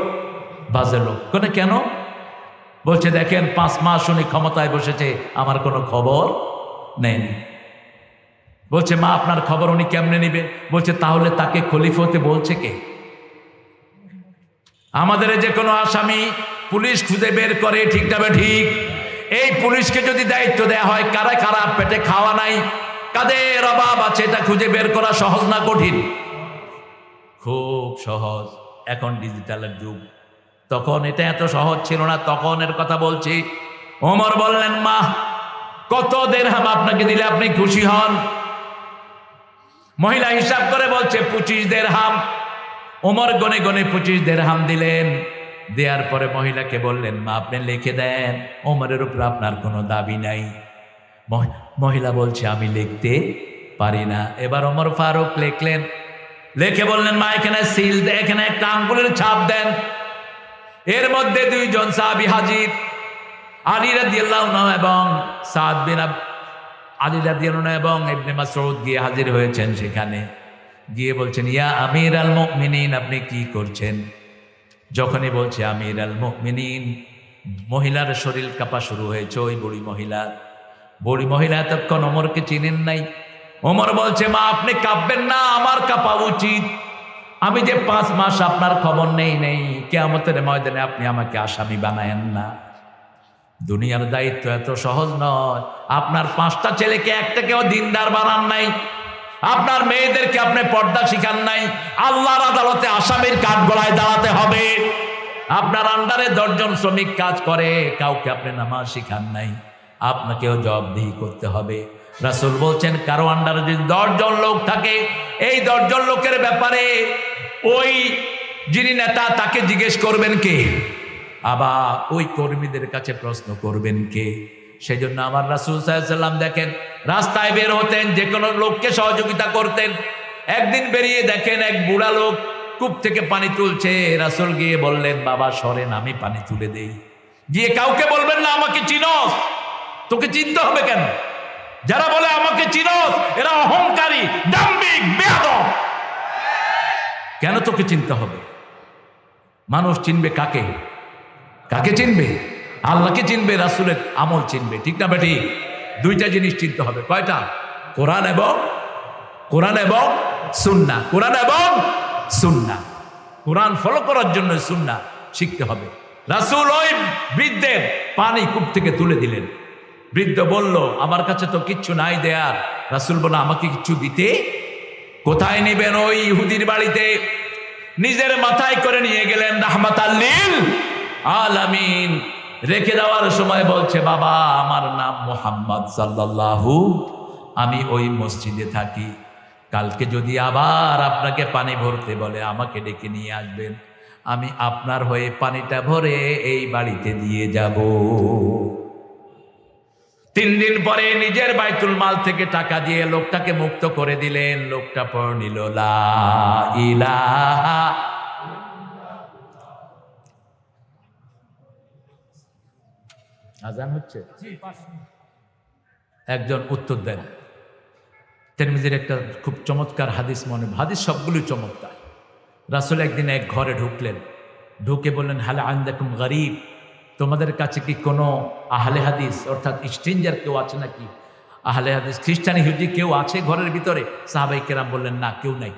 বাজে লোক। কেন? বলছে দেখেন 5 মাস উনি ক্ষমতায় বসেছে, আমার কোনো খবর নেয়নি। বলছে মা আপনার খবর উনি কেমনে নিবে? বলছে তাহলে তাকে খলিফা হতে বলছে কে? আমাদের যে কোনো আসামি পুলিশ খুঁজে বের করে, ঠিক না ঠিক? এই পুলিশকে যদি দায়িত্ব দেয়া হয়, কারা কারা পেটে খাওয়া নাই, কাদের অভাব আছে, এটা খুঁজে বের করা সহজ না কঠিন? খুব সহজ। এখন ডিজিটালের যুগ, তখন এটা এত সহজ ছিল না। তখনের কথা বলছি। ওমর বললেন, মা কত দিরহাম আপনাকে দিলে আপনি খুশি হন? মহিলা হিসাব করে বলছে 25 দিরহাম। ওমর গনে গনে 25 দিরহাম দিলেন। দেওয়ার পরে মহিলাকে বললেন, মা আপনি লিখে দেন, ওমরের উপর আপনার কোনো দাবি নাই। মহিলা বলছে আমি লিখতে পারি না। এবার ওমর ফারুক লিখলেন, লিখে বললেন, মা এখানে সিল দেন, এখানে একটা আঙ্গুলের ছাপ দেন। এর মধ্যে 2 জন সাহাবী হাজির, আলী রাদিয়াল্লাহু আনহু এবং সাদ বিন আলী রাদিয়াল্লাহু আনহু এবং ইবনে মাসউদ গিয়ে হাজির হয়েছেন। সেখানে গিয়ে বলছেন, ইয়া আমির আল মুমিনিন, আপনি কি করছেন? যখনই বলছে আমির আল মুমিনিন, মহিলার শরীর কাঁপা শুরু হয়েছে। ওই বুড়ি মহিলা এতক্ষণ ওমরকে চিনেন নাই। ওমর বলছে, মা আপনি কাঁপবেন না, আমার কাঁপা উচিত। আমি যে 5 মাস আপনার খবর নেই, কিয়ামতের ময়দানে আপনি আমাকে আসামি বানায়েন না। দুনিয়ার দায়িত্ব এত সহজ নয়। আপনার 5টা ছেলেকে একটাকেও দিনদার বানান নাই, আপনার মেয়েদেরকে আপনি পর্দা শিখান নাই। আল্লাহর আদালতে আসামির কাঠগড়ায় দাঁড়াতে হবে। আপনার আন্ডারে 10 জন শ্রমিক কাজ করে, কাউকে আপনি নামাজ শিখান নাই, আপনাকেও জবাবদিহি করতে হবে। রাসূল বলছেন, কারো আন্ডারে যদি 10 জন লোক থাকে, এই 10 জন লোকের ব্যাপারে ওই যিনি নেতা তাকে জিজ্ঞেস করবেন কে? আবার ওই কর্মীদের কাছে প্রশ্ন করবেন কে? সেজন্য আমার রাসূল সাল্লাল্লাহু আলাইহি ওয়াসাল্লাম দেখেন রাস্তায় বের হতেন, যে কোনো লোককে সহযোগিতা করতেন। একদিন বেরিয়ে দেখেন এক বুড়া লোক কূপ থেকে পানি তুলছে। রাসূল গিয়ে বললেন, বাবা সরেন, আমি পানি তুলে দেই। গিয়ে কাউকে বলবেন না আমাকে চিনস, তোকে চিনতে হবে কেন? যারা বলে আমাকে চিনস, এরা অহংকারী, দাম্ভিক, বেয়াদব। কেন তোকে চিনতে হবে? মানুষ চিনবে কাকে? কাকে চিনবে? আল্লাহকে চিনবে, রাসূলের আমল চিনবে। ঠিক না বেটি? দুইটা জিনিস চিনতে হবে। কয়টা? কোরআন এবং সুন্নাহ। কোরআন এবং সুন্নাহ। কোরআন ফলো করার জন্য সুন্নাহ শিখতে হবে। রাসূল ওই বৃদ্ধের পানি কূপ থেকে তুলে দিলেন। বৃদ্ধ বলল, আমার কাছে তো কিচ্ছু নাই দেয়ার। রাসূল বলল, আমাকে কিছু দিতে? কোথায় নেবেন? ওই ইহুদির বাড়িতে। নিজের মাথায় করে নিয়ে গেলেন রাহমাতাল লিল আলামিন। রেখে দেওয়ার সময় বলছে, বাবা আমার নাম মুহাম্মদ সাল্লাল্লাহু, আমি ওই মসজিদে থাকি। কালকে যদি আবার আপনাকে পানি ভরতে বলে আমাকে ডেকে নিয়ে আসবেন, আমি আপনার হয়ে পানিটা ভরে এই বাড়িতে দিয়ে যাব। 3 দিন পরে নিজের বাইতুল মাল থেকে টাকা দিয়ে লোকটাকে মুক্ত করে দিলেন। লোকটা পড়ে নিল লা ইলাহা। আজান হচ্ছে? একজন উত্তর দেন। তিরমিজির একটা খুব চমৎকার হাদিস হাদিস সবগুলোই চমৎকার। রাসূল একদিন এক ঘরে ঢুকলেন, ঢুকে বললেন, হাল আনদাকুম গরীব, তোমাদের কাছে কি কোনো আহলে হাদিস অর্থাৎ স্ট্রেঞ্জার কেউ আছে নাকি? আহলে হাদিস খ্রিস্টান ইহুদি কেউ আছে ঘরের ভিতরে? সাহাবায়ে কেরাম বললেন, না কেউ নাই।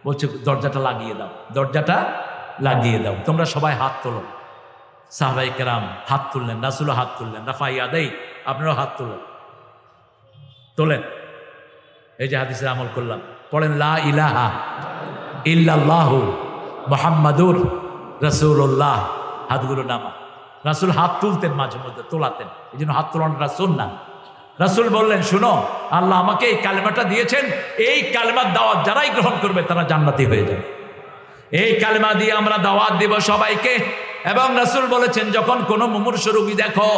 বলছে, দরজাটা লাগিয়ে দাও, দরজাটা লাগিয়ে দাও, তোমরা সবাই হাত তোলো। সাহাবায়ে কেরাম হাত তুললেন, রাসূলও হাত তুললেন। রাফা ইয়াদাই, আপনারাও হাত তোলেন। এই যে হাদিসের আমল করলাম। পড়েন লা ইলাহা ইল্লাল্লাহু মুহাম্মাদুর রাসূলুল্লাহ। হাতগুলো নামা। রাসূল হাত তুলতেন, মাঝে মধ্যে তোলাতেন, এই জন্য হাত তোলানোটা সুন্নাহ। রাসূল বললেন, শুনো, আল্লাহ আমাকে এই কালেমাটা দিয়েছেন, এই কালেমার দাওয়াত যারাই গ্রহণ করবে তারা জান্নাতি হয়ে যাবে। এই কালেমা দিয়ে আমরা দাওয়াত দিব সবাইকে। এবং রাসূল বলেছেন, যখন কোনো মুমূর্ষু রোগী দেখো,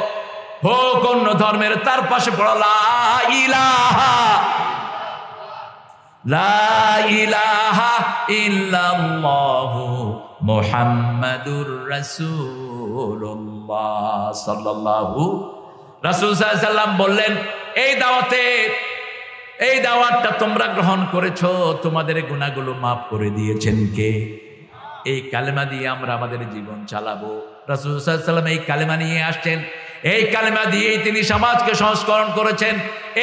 হোক অন্য ধর্মের, তার পাশে পড়ো লা ইলাহা ইল্লাল্লাহু মুহাম্মাদুর রাসূলুল্লাহ সাল্লাল্লাহু। রাসূল সাল্লাল্লাহু আলাইহি সাল্লাম বললেন, এই দাওয়াতটা তোমরা গ্রহণ করেছো, তোমাদের গুনাহগুলো মাফ করে দিয়েছেন কে? এই কালেমা দিয়ে আমরা আমাদের জীবন চালাবো। রাসূল সাল্লাল্লাহু আলাইহি সাল্লাম এই কালেমা নিয়ে আসছেন। এই কালেমা দিয়েই তিনি সমাজকে সংস্করণ করেছেন।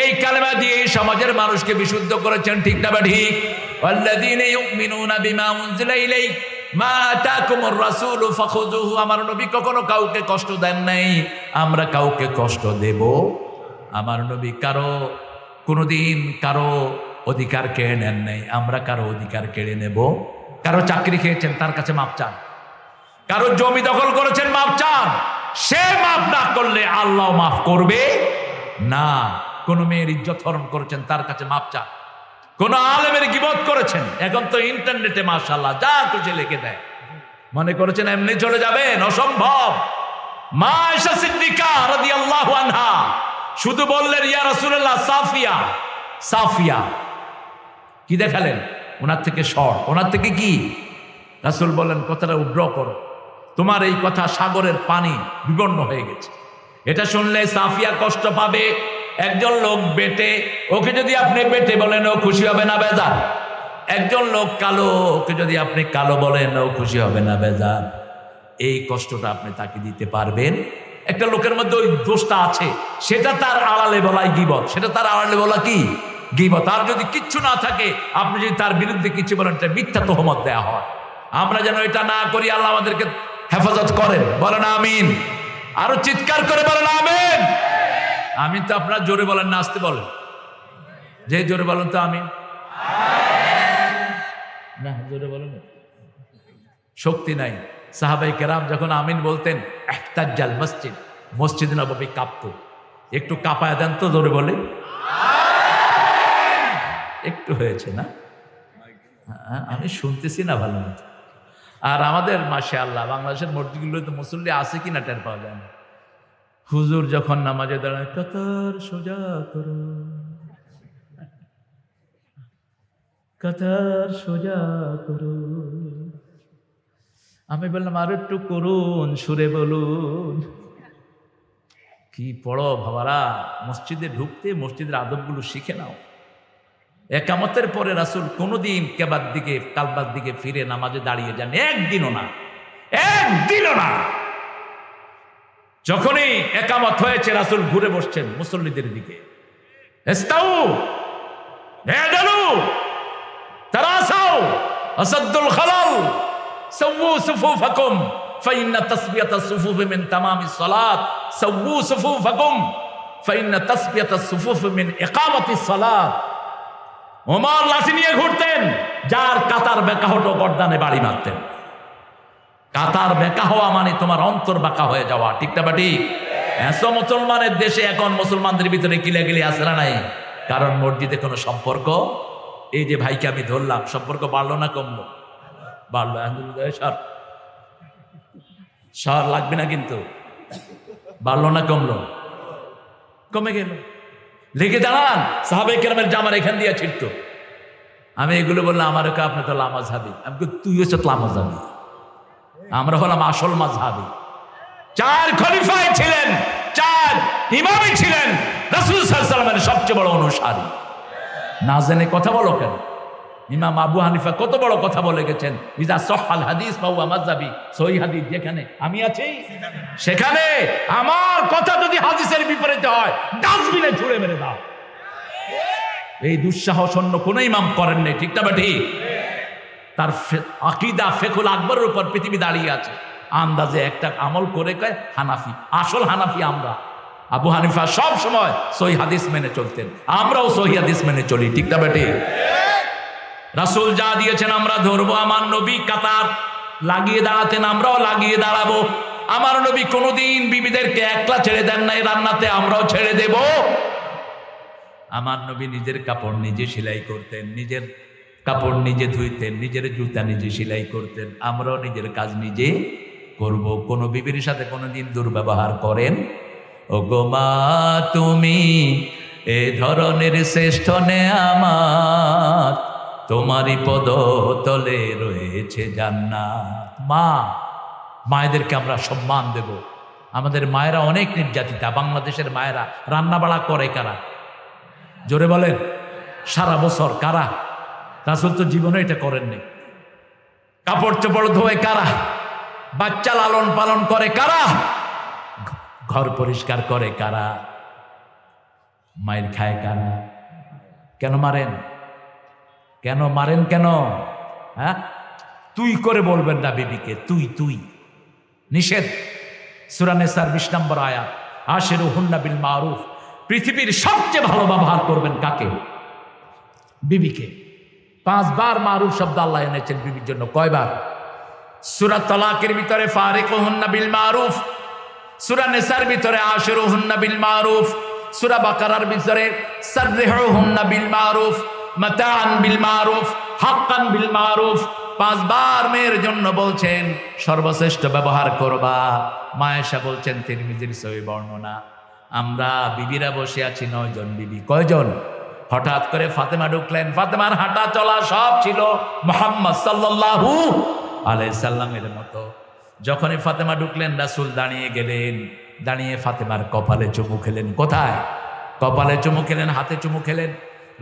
এই কালেমা দিয়েই সমাজের মানুষকে বিশুদ্ধ করেছেন। ঠিক না বা ঠিক? ওয়াল্লাযীনা ইউমিনুনা বিমা উনজিলা ইলাইক মা আতাকুমুর রাসূলু ফাখুযুহু। আমার নবী কখনো কাউকে কষ্ট দেন নাই, আমরা কাউকে কষ্ট দেব? আমার নবী কোনোদিন কারো অধিকার কেড়ে নেন নাই, আমরা কারো অধিকার কেড়ে নেব? কারো চাকরি খেয়েছেন, তার কাছে মাপ চান। কারো জমি দখল করেছেন, মাপ চান। সে মাফ না করলে আল্লাহ মাফ করবে না। কোন মেয়ের ইজ্জত হরণ করেছেন, তার কাছে মাপ চান। কোন আলেমের গীবত করেছেন, এখন তো ইন্টারনেটে মাশাআল্লাহ যা খুশি লিখে দেয়, মনে করেছেন এমনি চলে যাবেন? অসম্ভব। মা আয়েশা সিদ্দিকা রাদিয়াল্লাহু আনহা শুধু বললেন, ইয়া রাসূলুল্লাহ সাফিয়া। কি দেখালেন? ওনার থেকে সর, ওনার থেকে কি? রাসূল বললেন, কথাটা উগ্র করো, তোমার এই কথা সাগরের পানি বিবর্ণ হয়ে গেছে। এটা শুনলে সাফিয়া কষ্ট পাবে। একজন লোক বেটে, ওকে যদি আপনি বেটে বলেন ও খুশি হবে না বেজার? একজন লোক কালো, ওকে যদি আপনি কালো বলেন ও খুশি হবে না বেজার? এই কষ্টটা আপনি তাকে দিতে পারবেন? একটা লোকের মধ্যে ওই দোষটা আছে, সেটা তার আড়ালে বলাই গীবত, সেটা তার আড়ালে বলা কি? গীবত। আর যদি কিচ্ছু না থাকে, আপনি যদি তার বিরুদ্ধে কিছু বলেন, এটা মিথ্যা তহমত দেয়া হয়। আমরা যেন এটা না করি, আল্লাহ আমাদেরকে হেফাজত করেন। বলেন আমিন। আরো চিৎকার করে বলেন আমিন। আমিন তো আপনারা জোরে বলেন না, আস্তে বলেন। যে জোরে বলেন তো আমিন। না, জোরে বলেন, শক্তি নাই। সাহাবায়ে কেরাম যখন আমিন বলতেন, ইহতাজ্জাল মসজিদ নববী কাঁপতো। একটু কাঁপায় দেন তো, জোরে বলে। একটু হয়েছে না? আমি শুনতেছি না ভালো মতো। আর আমাদের মাশাআল্লাহ বাংলাদেশের মসজিদগুলোতে মুসল্লি আছে কিনা টের পাওয়া যায় না। হুজুর যখন নামাজে দাঁড়ায়, কাতার সোজা করো, কাতার সোজা করো। আমি বললাম, আর একটু করুন, সুরে বলুন। কি পড়ো বাবারা, মসজিদে ঢুকতে মসজিদের আদবগুলো শিখে নাও। একামতের পরে রাসূল কোনোদিন কালবার দিকে ফিরে নামাজে দাঁড়িয়ে যান, একদিনও না। যখনই একামত হয়েছে রাসূল ঘুরে বসছেন মুসল্লিদের দিকে, ইস্তাউ ইদালু তারাসাউ আসাদুল খালাল সাওয়ু সুফুফাকুম ফাইন্না তাসবিয়াতাস সুফুফ মিন তামামিস সালাত সাওয়ু সুফুফাকুম ফাইন্না তাসবিয়াতাস সুফুফ মিন ইকামাতিস সালাত। ওমর লাঠি নিয়ে ঘুরতেন, যার কাতার বেঁকা হতো গর্দানে বাড়ি মারতেন। কাতার বেঁকা হওয়া মানে তোমার অন্তর বাঁকা হয়ে যাওয়া, ঠিক না বাটি? এত মুসলমানের দেশে এখন মুসলমানদের ভিতরে কিলাকিলি আছে না নাই? কারণ মসজিদে কোনো সম্পর্ক, এই যে ভাইকে আমি ধরলাম, সম্পর্ক বাড়লো না কমলো? বাড়লো। আলহামদুলিল্লাহ। সার লাগবে না কিন্তু, বাড়লো না কমলো? কমে গেল। লেগে দাঁড়ান, সাহাবে কেরামের জামার এখান দিয়ে ছিটতো। আমি এগুলো বললাম, আমার আপনি তো লামাজহাবি। আমি তুই হচ্ছে লামাজহাবি, আমরা হলাম আসল মাযহাবী। 4 খলিফায় ছিলেন, 4 ইমামই ছিলেন, রাসূল সাল্লাল্লাহু আলাইহি ওয়াসাল্লামের সবচেয়ে বড় অনুসারী। না জেনে কথা বলো কেন? ইমাম আবু হানিফা কত বড় কথা বলে গেছেন, ইজা সহহাল হাদিস ফাহুয়া মাযহাবী। সহিহ হাদিস যেখানে আমি আছি সেখানে আমার কথা যদি হাদিসের বিপরীতে হয়, ডাস্টবিনে ছুঁড়ে মেরে দাও। এই দুঃসাহস অন্য কোন ইমাম করেন নাই, ঠিক না ঠিক? তার আকীদা ফিকহুল আকবরের উপর পৃথিবী দাঁড়িয়ে আছে। আন্দাজে একটা আমল করে কয় হানাফি, আসল হানাফি আমরা। আবু হানিফা সব সময় সহিহ হাদিস মেনে চলতেন, আমরাও সহিহ হাদিস মেনে চলি, ঠিক না বেটি? রাসূল যা দিয়েছেন আমরা ধরবো। আমার নবী কাতার লাগিয়ে দাঁড়াতেন, আমরাও লাগিয়ে দাঁড়াবো। আমার নবী কোনোদিন বিবিদেরকে একলা ছেড়ে দেন নাই রান্নাতে, আমরাও ছেড়ে দেব। আমার নবী নিজের কাপড় নিজে সেলাই করতেন, নিজের কাপড় নিজে ধুইতেন, নিজের জুতা নিজে সেলাই করতেন, আমরাও নিজের কাজ নিজে করব। কোন বিবির সাথে কোনোদিন দুর্ব্যবহার করেন? ও গো মা তুমি এ ধরনের শ্রেষ্ঠ নেয়ামত, তোমারই পদ তলে রয়েছে জান্নাত। মা, মায়েদেরকে আমরা সম্মান দেব। আমাদের মায়েরা অনেক নির্যাতিতা। বাংলাদেশের মায়েরা রান্না বাড়া করে কারা? জোরে বলেন। সারা বছর কারা? রাসূল তো জীবনে এটা করেননি। কাপড় চোপড় ধোয় কারা? বাচ্চা লালন পালন করে কারা? ঘর পরিষ্কার করে কারা? মায়ের খায় কারা? কেন মারেন? কেন মারেন? কেন? হ্যাঁ, তুই করে বলবেন না বিবিকে, তুই তুই নিষেধ। সূরা নিসার 20 নম্বর আয়াত, আশিরুহুন্না বিল মারুফ। পৃথিবীর সবচেয়ে ভালো ব্যবহার করবেন কাকে? বিবিকে। 5 বার মারুফ শব্দ আল্লাহ এনেছেন বিবির জন্য। কয়বার? সূরা তালাকের ভিতরে ফারিকুহুন্না বিল মারুফ, সূরা নিসার ভিতরে আশিরুহুন্না বিল মারুফ, সূরা বাকারার ভিতরে সাররিহুহুন্না বিল মারুফ, মাতাআন বিল মারুফ, হাক্কান বিল মারুফ। 5 বার মেয়ের জন্য বলছেন সর্বশ্রেষ্ঠ ব্যবহার করবা। মা আয়েশা বলছেন, তিরমিজির সহিহ বর্ণনা, আমরা বিবিরা বসে আছি 9 জন বিবি। কয়জন? হঠাৎ করে ফাতেমা ঢুকলেন। ফাতেমার হাঁটা চলা সব ছিল মুহাম্মদ সাল্লাল্লাহু আলাইহি সাল্লামের মতো। যখনই ফাতেমা ঢুকলেন, রাসূল দাঁড়িয়ে গেলেন। দাঁড়িয়ে ফাতেমার কপালে চুমু খেলেন। কোথায়? কপালে চুমু খেলেন, হাতে চুমু খেলেন।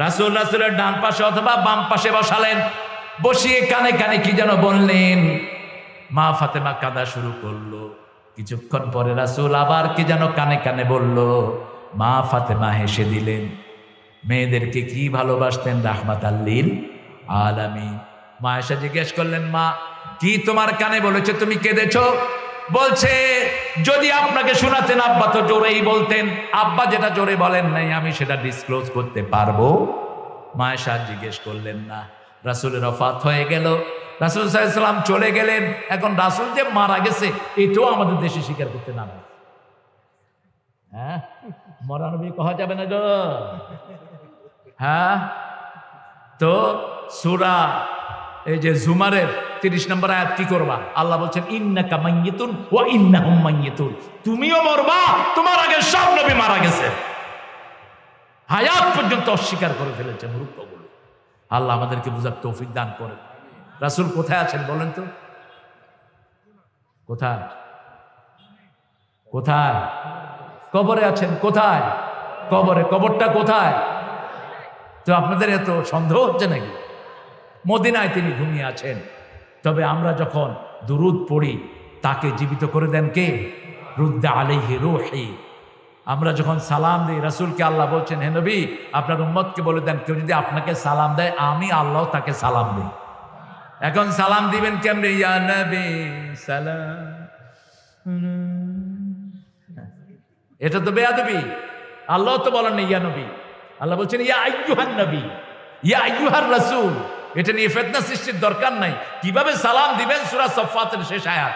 রাসূলের ডান পাশে অথবা বাম পাশে বসালেন। বসিয়ে কানে কানে কি যেন বললেন। মা ফাতেমা কাঁদা শুরু করলো। কিছুক্ষণ পরে রাসূল আবার কি যেন কানে কানে বলল। মা ফাতেমা হেসে দিলেন। মেয়েদেরকে কি ভালোবাসতেন, রাহমাতাল লিল আলামিন। মা এসে জিজ্ঞেস করলেন, মা কি তোমার কানে বলেছে, তুমি কেঁদেছো? বলছে, যদি আপনাকে শোনাতেন আব্বা তো জোরেই বলতেন, আব্বা যেটা জোরে বলেন নাই আমি সেটা ডিসক্লোজ করতে পারবো। মা এসে জিজ্ঞেস করলেন না। রাসূলের ওফাত হয়ে গেল, রাসূল সাল্লাল্লাহু আলাইহি ওয়াসাল্লাম চলে গেলেন। এখন রাসূল যে মারা গেছে এটাও আমাদের দেশে স্বীকার করতে না। হ্যাঁ, মরা নবী কওয়া যাবে না গো। হ্যাঁ, তো সূরা এই যে জুমারের 30 নম্বর আয়াত কি করবা? আল্লাহ বলছেন, ইন্নাকা মাইয়িতুন ওয়া ইন্নাহুম মাইয়িতুন। তুমিও মরবা, তোমার আগে সব নবী মারা গেছে। হায়াত পর্যন্ত অস্বীকার করে ফেলেছে মূর্খগুলো। আল্লাহ আমাদেরকে বুঝার তৌফিক দান করেন। রাসূল কোথায় আছেন বলেন তো? কোথায়? কোথায়? কবরে আছেন। কোথায়? কবরে। কবরটা কোথায়? তো আপনাদের এত সন্দেহ হচ্ছে নাকি? মদিনায় তিনি ঘুমিয়ে আছেন। তবে আমরা যখন দুরূদ পড়ি তাকে জীবিত করে দেন কে? রুদ্দা আলাইহি রূহি। আমরা যখন সালাম দিই, রাসূলকে আল্লাহ বলছেন, হে নবী আপনার উম্মতকে বলে দেন, কেউ যদি আপনাকে সালাম দেয় আমি আল্লাহ তাকে সালাম দিই। এখন সালাম দিবেন কেমনে? ইয়া নবী সালাম, এটা তো বেয়াদবি। আল্লাহ তো বলেন না ইয়া নবী, আল্লাহ বলছেন ইয়া আইয়ুহান নবী, ইয়া আইয়ুহার রাসূল। এটা নিয়ে ফিতনা সৃষ্টির দরকার নাই। কিভাবে সালাম দিবেন? সূরা সাফফাতের শেষ আয়াত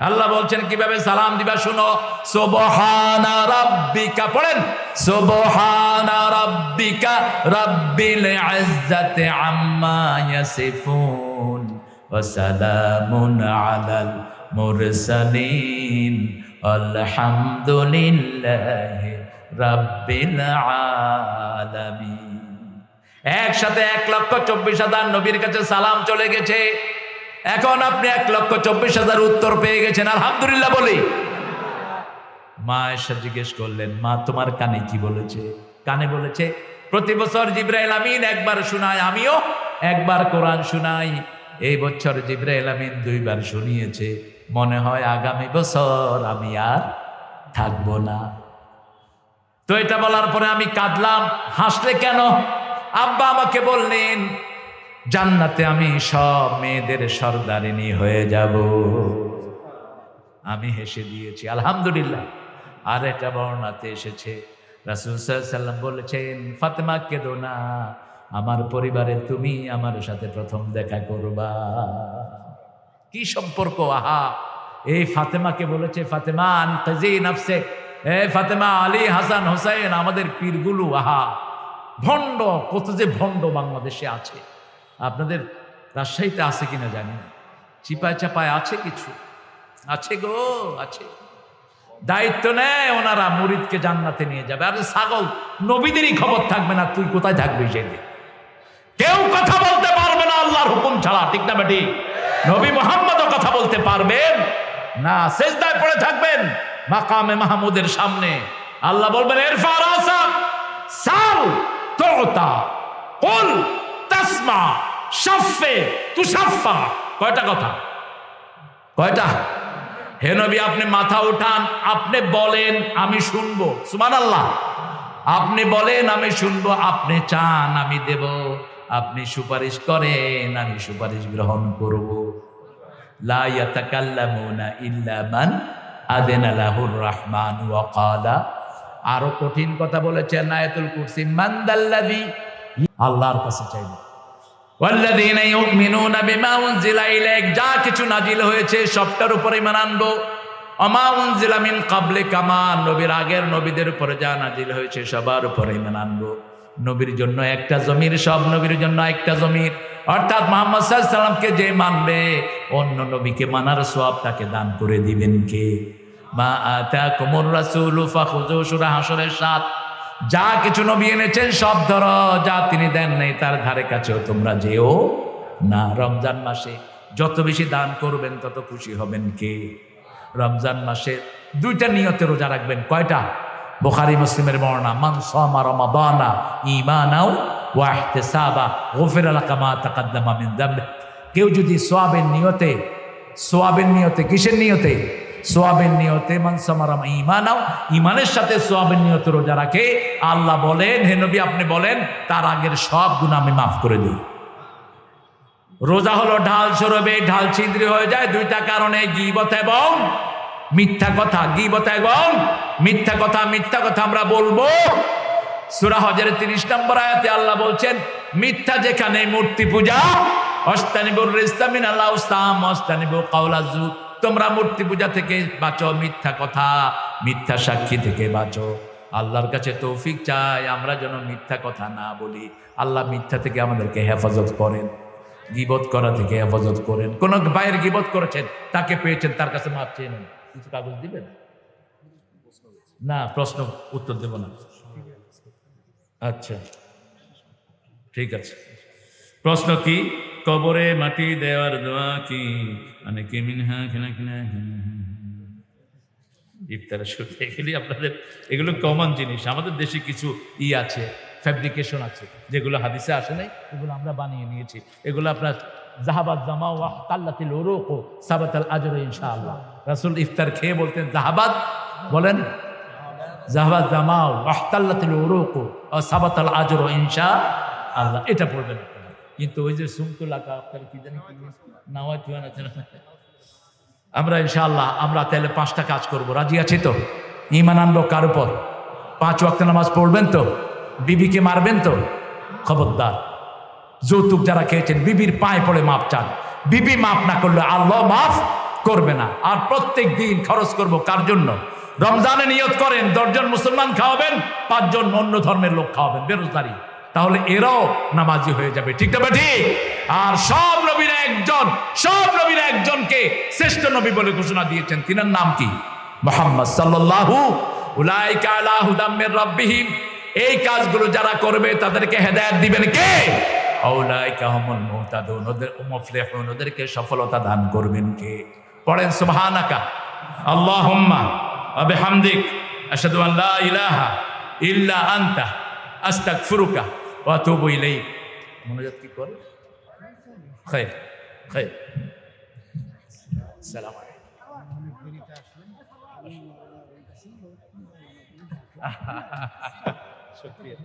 আল্লাহ বলছেন কিভাবে সালাম দিবা, শুনো। সুবহানা রাব্বিকা, পড়েন, সুবহানা রাব্বিকা রাব্বিল ইজ্জাতি আম্মা ইয়াসিফুন ওয়া সালামুন আলাল মুরসালিন আলহামদুলিল্লাহি রাব্বিল আলামিন। একসাথে 1,24,000 নবীর কাছে সালাম চলে গেছে। এখন আপনি 1,24,000 উত্তর পেয়ে গেছেন, আলহামদুলিল্লাহ বলি। মা এসে জিজ্ঞেস করলেন, মা তোমার কানে কি বলেছে? কানে বলেছে প্রতি বছর জিবরাইল আমিন একবার শোনায়, আমিও একবার কোরআন শোনাই। এই বছর জিবরাইল আমিন 2 বার শুনিয়েছে, মনে হয় আগামী বছর আমি আর থাকবো না। তো এটা বলার পরে আমি কাঁদলাম। হাসলে কেন? আব্বা আমাকে বললেন জান্নাতে আমি সব মেয়েদের সর্দারিনী হয়ে যাব। আমি হেসে দিয়েছি, আলহামদুলিল্লাহ। আর এটা বর্ণনাতে এসেছে রাসূল সাল্লাল্লাহু আলাইহি ওয়াসাল্লাম বলেছেন, ফাতেমা কেঁদো না, আমার পরিবারে তুমি আমার সাথে প্রথম দেখা করবা। কি সম্পর্ক! আহা, এই ফাতেমাকে বলেছে, ফাতেমা আনকাজি নাফসে, এ ফাতেমা, আলী, হাসান, হোসেন আমাদের পীরগুলো। আহা, ভণ্ড, কত যে ভণ্ড বাংলাদেশে আছে। আপনাদের রাজশাহীতে আছে কিনা জানি না, চিপায় চাপায় আছে, কিছু আছে গো, আছে। দায়িত্ব নেয় ওনারা, মুরিদকে জান্নাতে নিয়ে যাবে। আর ছাগল, নবীদেরই খবর থাকবে না, তুই কোথায় থাকবি সেদিন? কেউ কথা বলতে পারবে না আল্লাহর হুকুম ছাড়া, ঠিক না বেটি? নবী মুহাম্মদও কথা বলতে পারবেন না, সেজদায় পড়ে থাকবেন মাকামে মাহমুদের সামনে। আল্লাহ বলবেন ইরফা রাসাক সাল তুতা কুল তাসমা শাফে তুশাফা। কয়টা কথা? কয়টা? হে নবী আপনি মাথা উঠান, আপনি বলেন আমি শুনবো, সুবহানাল্লাহ। আপনি বলেন আমি শুনবো, আপনি চান আমি দেব, আপনি সুপারিশ করেন আমি সুপারিশ গ্রহণ করব। লা ইয়াতাকাল্লামুনা ইল্লা মান আযানা লাহুর রাহমান ওয়া ক্বালা। আরো কঠিন কথা বলেছেন আয়াতুল কুরসি, মান দাল্লাযী, আল্লাহর কাছে চাইবে। ওয়াল্লাযীনা ইউমিনুনা বিমা উনজিলা ইলাইক, যা কিছু নাজিল হয়েছে সবটার উপরে ঈমান আনবো। আমা উনজিলা মিন ক্বাবলিকা, মা নবীর আগের নবীদের উপরে যা নাজিল হয়েছে সবার উপরে ঈমান আনবো। নবীর জন্য একটা জমির, সব নবীর জন্য একটা জমির। অর্থাৎ মুহাম্মদ সাল্লাল্লাহু আলাইহি সাল্লামকে যে মানবে, অন্য নবীকে মানার সওয়াব তাকে দান করে দিবেন কে? মা আতাকুমুর রাসূলু ফাখুযু, সূরা হাশরের 7। যা কিছু নবী এনেছেন সব ধরো, যা তিনি দেন নাই তার ধারে কাছেও তোমরা যেও না। রমজান মাসে যত বেশি দান করবেন তত খুশি হবেন কে? রমজান মাসে 2টা নিয়তে রোজা রাখবেন। কয়টা? বুখারী মুসলিমের বর্ণনা, মান সামা রমাদানা ঈমানাও ওয়া ইহতিসাবা গুফিরা লাকা মা তাকাদ্দামা মিন যামবি। কেউ যদি সওয়াবের নিয়তে, কিসের নিয়তে? সওয়াবের নিয়তে, মান সামা ঈমানাও, ঈমানের সাথে সওয়াবের নিয়তে রোজা রাখে, আল্লাহ বলেন, হে নবী আপনি বলেন তার আগের সব গুনাহ আমি মাফ করে দিই। রোজা হলো ঢাল স্বরূপে, ঢাল ছিদ্র হয়ে যায় 2টা কারণে, গীবত এবং মিথ্যা কথা। গীবত এবং মিথ্যা কথা। মিথ্যা কথা আমরা বলবো। সূরা হজের 30 নম্বর আয়াতে আল্লাহ বলছেন, মিথ্যা যেখানে, মূর্তি পূজা, অস্তানিবুর রিজতা মিনাল আওসাম অস্তানিবু কাওলা যুর, তোমরা মূর্তি পূজা থেকে বাঁচো, মিথ্যা কথা, মিথ্যা সাক্ষী থেকে বাঁচো। আল্লাহর কাছে তৌফিক চাই আমরা যেন মিথ্যা কথা না বলি। আল্লাহ মিথ্যা থেকে আমাদেরকে হেফাজত করেন, গীবত করা থেকে হেফাজত করেন। কোন ভাইয়ের গীবত করেছেন, তাকে পেয়েছেন, তার কাছে মাপ চেয়ে নেন। কিছু কাগজ দিবেন না? প্রশ্ন উত্তর দেব না। আচ্ছা ঠিক আছে। প্রশ্ন কি? কবরে মাটি দেওয়ার দোয়া কি? অনেকে মিনহা খেনা খেনা ইফতারের শুরু এগুলি আপনাদের, এগুলো কমন জিনিস। আমাদের দেশে কিছু আছে, ফ্যাব্রিকেশন আছে, যেগুলো হাদিসে আসে নাই, এগুলো আমরা বানিয়ে নিয়েছি। এগুলো আপনার জাহাবাত জামা ওয়া কাল্লাতিল উরুক সাবাতাল আজর ইনশাআল্লাহ। রাসূল ইফতার খেয়ে বলতেন জাহাবাত বলেন জাহাবাত জামাও ওয়াহতাল্লাতিল উরুকু ওয়া সাবাতাল আজরু ইনশাআল্লাহ, এটা পড়বেন আপনারা। কিন্তু ওই যে সুমতুল্লাহ আপনার কি জানি কি নাওয়াজ জোয়ান আছে না, আমরা ইনশাআল্লাহ আমরা তাহলে 5টা কাজ করব, রাজি আছি তো? ঈমান আনবো কার উপর? 5 ওয়াক্ত নামাজ পড়বেন তো? বিবিকে মারবেন তো? খবরদার। যৌতুক যারা খেয়েছেন বিবির পায়ে পড়ে মাপ চান, বিবি মাফ না করলে আল্লাহ মাফ করবে না। আর প্রত্যেক দিন খরচ করব কার জন্য? রমজানে নিয়ত করেন 10 জন মুসলমান খাওয়াবেন, 5 জন অন্য ধর্মের লোক খাওয়াবেন, বেরোজগারি, তাহলে এরাও নামাজি হয়ে যাবে। ঠিক না ঠিক? আর সব নবীরা একজনকে শ্রেষ্ঠ নবী বলে ঘোষণা দিয়েছেন, তিনার নাম কি? মুহাম্মদ সাল্লাল্লাহু উলাইকা আলা হুদাম মির রাব্বিহিম। এই কাজগুলো যারা করবে তাদেরকে হেদায়েত দিবেন কে? আউলাইকা হুমুল মুহতাদুন, ওদের মুফলিহুন, ওদেরকে সফলতা দান করবেন কে? পড়েন সুবহানাকা আল্লাহুম্মা ওয়া বিহামদিক আশহাদু আন লা ইলাহা ইল্লা আনতা আস্তাগফিরুকা ওয়া আতুবু ইলাইক। মনোযোগ কি করে? খায়র খায়র। আসসালামু আলাইকুম। শুকরিয়া।